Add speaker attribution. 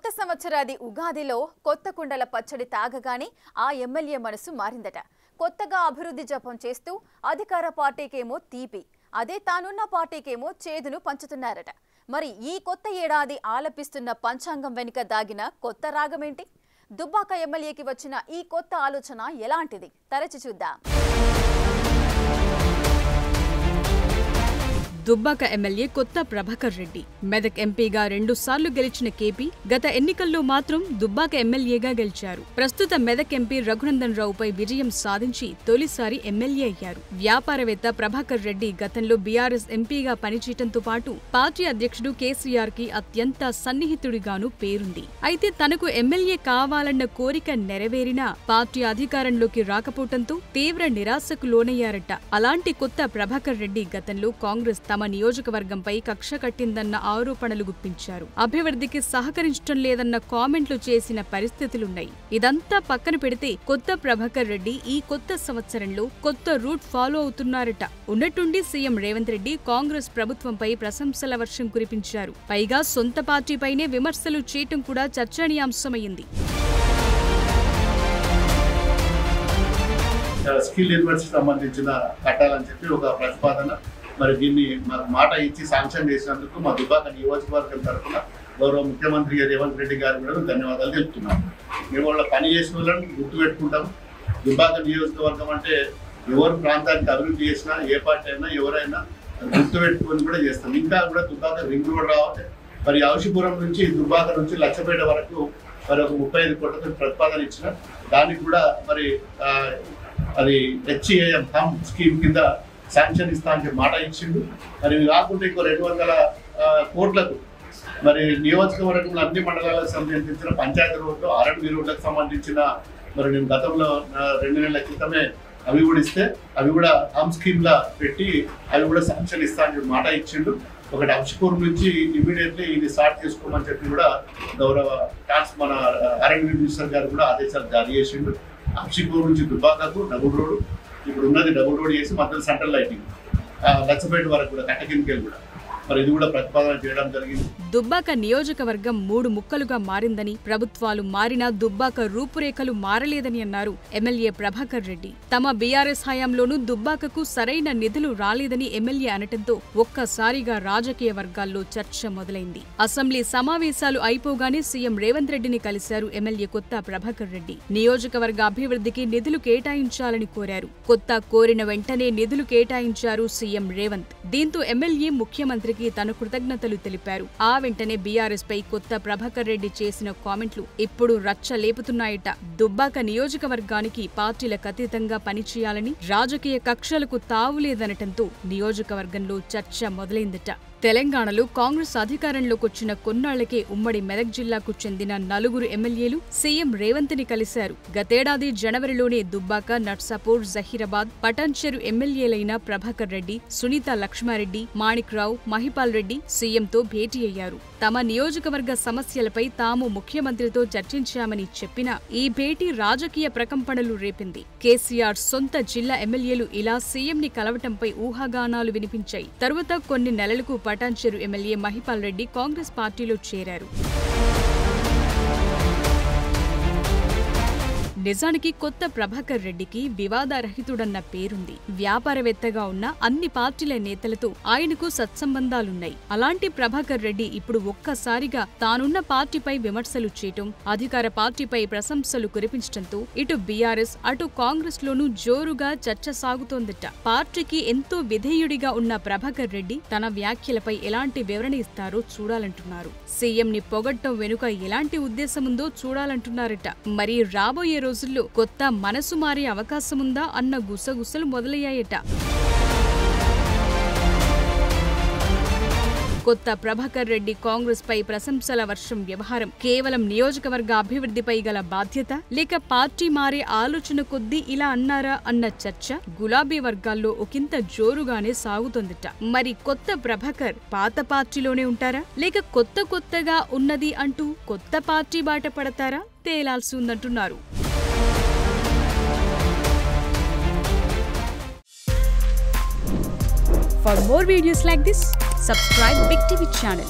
Speaker 1: కొత్త సంవత్సరాది ఉగాదిలో కొత్త కుండల పచ్చడి తాగగానే ఆ ఎమ్మెల్యే మనసు మారిందట. కొత్తగా అభివృద్ధి జపం చేస్తూ అధికార పార్టీకేమో తీపి, అదే తానున్న పార్టీకేమో చేదును పంచుతున్నారట. మరి ఈ కొత్త ఏడాది ఆలపిస్తున్న పంచాంగం వెనుక దాగిన కొత్త రాగమేంటి? దుబ్బాక ఎమ్మెల్యేకి వచ్చిన ఈ కొత్త ఆలోచన ఎలాంటిది? తరచి చూద్దాం.
Speaker 2: దుబ్బాక ఎమ్మెల్యే కొత్త ప్రభాకర్ రెడ్డి మెదక్ ఎంపీగా 2 సార్లు గెలిచిన కేపీ గత ఎన్నికల్లో మాత్రం దుబ్బాక ఎమ్మెల్యేగా గెలిచారు. ప్రస్తుత మెదక్ ఎంపీ రఘునందన్ రావుపై విజయం సాధించి తొలిసారి ఎమ్మెల్యే అయ్యారు. వ్యాపారవేత్త ప్రభాకర్ రెడ్డి గతంలో బీఆర్ఎస్ ఎంపీగా పనిచేయడంతో పాటు పార్టీ అధ్యక్షుడు కేసీఆర్ కి అత్యంత సన్నిహితుడిగాను పేరుంది. అయితే తనకు ఎమ్మెల్యే కావాలన్న కోరిక నెరవేరినా పార్టీ అధికారంలోకి రాకపోవడంతో తీవ్ర నిరాశకు లోనయ్యారట. అలాంటి కొత్త ప్రభాకర్ రెడ్డి గతంలో కాంగ్రెస్ తమ నియోజకవర్గంపై కక్ష కట్టిందన్న ఆరోపణలు గుప్పించారు. అభివృద్ధికి సహకరించడం లేదన్న కామెంట్లు చేసిన పరిస్థితులున్నాయి. ఇదంతా పక్కన పెడితే కొత్త ప్రభాకర్ రెడ్డి ఈ కొత్త సంవత్సరంలో కొత్త రూట్ ఫాలో అవుతున్నారట. ఉన్నట్టుండి సీఎం రేవంత్ రెడ్డి కాంగ్రెస్ ప్రభుత్వంపై ప్రశంసల వర్షం కురిపించారు. పైగా సొంత పార్టీపైనే విమర్శలు చేయటం కూడా చర్చనీయాంశమైంది.
Speaker 3: స్కిల్ యూనివర్సిటీ సంబంధించిన కట్టాలని చెప్పి ఒక ప్రతిపాదన, మరి దీన్ని మాట ఇచ్చి శాంక్షన్ చేసినందుకు మా దుబ్బాక నియోజకవర్గం తరఫున గౌరవ ముఖ్యమంత్రి రేవంత్ రెడ్డి గారు కూడా ధన్యవాదాలు తెలుపుతున్నాం. మేము వాళ్ళ పని చేసిన వాళ్ళని గుర్తుపెట్టుకుంటాం. దుబ్బాక నియోజకవర్గం అంటే ఎవరు ప్రాంతానికి అభివృద్ధి చేసినా, ఏ పార్టీ అయినా ఎవరైనా గుర్తుపెట్టుకొని కూడా చేస్తాం. ఇంకా కూడా దుబ్బాక రింగ్ రోడ్ రావాలి. మరి ఔషిపురం నుంచి దుబ్బాక నుంచి లచ్చపేట వరకు మరి ఒక 35 కోట్లతో ప్రతిపాదన ఇచ్చిన దానికి కూడా మరి అది హెచ్ఏఎం హమ్ స్కీమ్ కింద శాంక్షన్ ఇస్తా అని మాట ఇచ్చిండు. మరి కాకుండా ఇంకో 200 కోట్లకు మరి నియోజకవర్గంలో అన్ని మండలాలకు సంబంధించిన పంచాయతీ రోడ్లు, ఆర్ఎండ్బి రోడ్లకు సంబంధించిన మరి నేను గతంలో 2 నెలల క్రితమే అవి కూడా ఇస్తే అవి కూడా హమ్ స్కీమ్ లా పెట్టి అవి కూడా శాంక్షన్ ఇస్తా అని మాట ఇచ్చిండు. ఒకటి హంషపూర్ నుంచి ఇమీడియట్లీ ఇది స్టార్ట్ చేసుకోమని చెప్పి కూడా గౌరవ మన ఆర్ఎండ్బి మినిస్టర్ గారు కూడా ఆదేశాలు జారీ చేసిండు. హంషపూర్ నుంచి దుబ్బాకకు డబుల్ రోడ్, ఇప్పుడు ఉన్నది డబుల్ రోడ్ చేసి మధ్యలో సెంట్రల్ లైటింగ్ లచ్చపేట వరకు కూడా కట్టకింకెళ్ళి కూడా మరి ఇది కూడా ప్రతిపాదన చేయడం జరిగింది.
Speaker 2: దుబ్బాక నియోజకవర్గం 3 ముక్కలుగా మారిందని, ప్రభుత్వాలు మారినా దుబ్బాక రూపురేఖలు మారలేదని అన్నారు ఎమ్మెల్యే ప్రభాకర్ రెడ్డి. తమ బీఆర్ఎస్ హయాంలోనూ దుబ్బాకకు సరైన నిధులు రాలేదని ఎమ్మెల్యే అనటంతో ఒక్కసారిగా రాజకీయ వర్గాల్లో చర్చ మొదలైంది. అసెంబ్లీ సమావేశాలు అయిపోగానే సీఎం రేవంత్ రెడ్డిని కలిశారు ఎమ్మెల్యే కొత్త ప్రభాకర్ రెడ్డి. నియోజకవర్గ అభివృద్ధికి నిధులు కేటాయించాలని కోరారు. కొత్త కోరిన వెంటనే నిధులు కేటాయించారు సీఎం రేవంత్. దీంతో ఎమ్మెల్యే ముఖ్యమంత్రి తన కృతజ్ఞతలు తెలిపారు. ఆ వెంటనే బీఆర్ఎస్ పై కొత్త ప్రభాకర్ రెడ్డి చేసిన కామెంట్లు ఇప్పుడు రచ్చ లేపుతున్నాయట. దుబ్బాక నియోజకవర్గానికి పార్టీలకు అతీతంగా పనిచేయాలని, రాజకీయ కక్షలకు తావులేదనటంతో నియోజకవర్గంలో చర్చ మొదలైందట. తెలంగాణలో కాంగ్రెస్ అధికారంలోకొచ్చిన కొన్నాళ్లకే ఉమ్మడి మెదక్ జిల్లాకు చెందిన 4 ఎమ్మెల్యేలు సీఎం రేవంత్ ని కలిశారు. గతేడాది జనవరిలోనే దుబ్బాక, నర్సాపూర్, జహీరాబాద్, పటాన్చెరు ఎమ్మెల్యేలైన ప్రభాకర్ రెడ్డి, సునీత లక్ష్మారెడ్డి, మాణిక్ రావు, మహిపాల్ రెడ్డి సీఎంతో భేటీ అయ్యారు. తమ నియోజకవర్గ సమస్యలపై తాము ముఖ్యమంత్రితో చర్చించామని చెప్పినా ఈ భేటీ రాజకీయ ప్రకంపనలు రేపింది. కేసీఆర్ సొంత జిల్లా ఎమ్మెల్యేలు ఇలా సీఎంని కలవటంపై ఊహాగానాలు వినిపించాయి. తరువాత కొన్ని నెలలకు పటాన్చెరు ఎమ్మెల్యే మహిపాల్ రెడ్డి కాంగ్రెస్ పార్టీలో చేరారు. నిజానికి కొత్త ప్రభాకర్ రెడ్డికి వివాదరహితుడన్న పేరుంది. వ్యాపారవేత్తగా ఉన్న అన్ని పార్టీల నేతలతో ఆయనకు సత్సంబంధాలున్నాయి. అలాంటి ప్రభాకర్ రెడ్డి ఇప్పుడు ఒక్కసారిగా తానున్న పార్టీపై విమర్శలు చేయటం, అధికార పార్టీపై ప్రశంసలు కురిపించడంతో ఇటు బీఆర్ఎస్ అటు కాంగ్రెస్ లోనూ జోరుగా చర్చ సాగుతోందట. పార్టీకి ఎంతో విధేయుడిగా ఉన్న ప్రభాకర్ రెడ్డి తన వ్యాఖ్యలపై ఎలాంటి వివరణ ఇస్తారో చూడాలంటున్నారు. సీఎంని పొగడ్డం వెనుక ఎలాంటి ఉద్దేశముందో చూడాలంటున్నారట. మరి రాబోయే రోజుల్లో కొత్త మనసు మారే అవకాశముందా అన్న గుసగుసలు మొదలయ్యాయట. కొత్త ప్రభాకర్ రెడ్డి కాంగ్రెస్ పై ప్రశంసల వర్షం వ్యవహారం కేవలం నియోజకవర్గ అభివృద్ధిపై గల బాధ్యత, లేక పార్టీ మారే ఆలోచన కొద్దీ ఇలా అన్నారా అన్న చర్చ గులాబీ వర్గాల్లో ఒకంత జోరుగానే సాగుతోందట. మరి కొత్త ప్రభాకర్ పాత పార్టీలోనే ఉంటారా, లేక కొత్తగా ఉన్నది అంటూ కొత్త పార్టీ బాట పడతారా తేలాల్సి ఉందంటున్నారు. For more videos like this, subscribe Big TV channel.